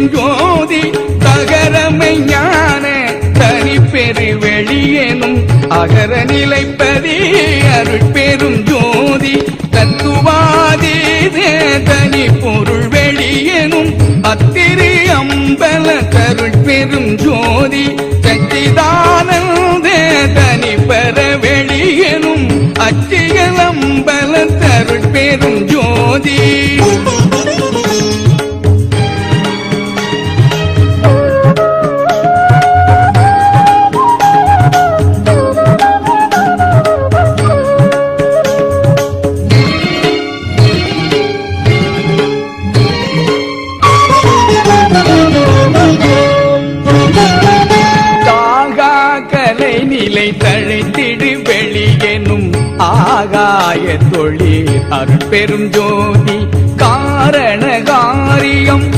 பெரும் ஜோதி தகரமை ஞான தனி பெரு வெளியேனும் அகர நிலைப்பதி அருட்பெரும் ஜோதி தத்துவாதி தனி பொருள் வெளியேனும் அத்திரு அம்பல தருட்பெரும் ஜோதி சச்சிதானந்த தனி பெற வெளியேனும் அச்சியல் அம்பல தருட்பெரும் ஜோதி நிலை தழைத்திடு வெளியெனும் ஆகாய தொழில் அருட்பெரும் ஜோதி காரண காரியம்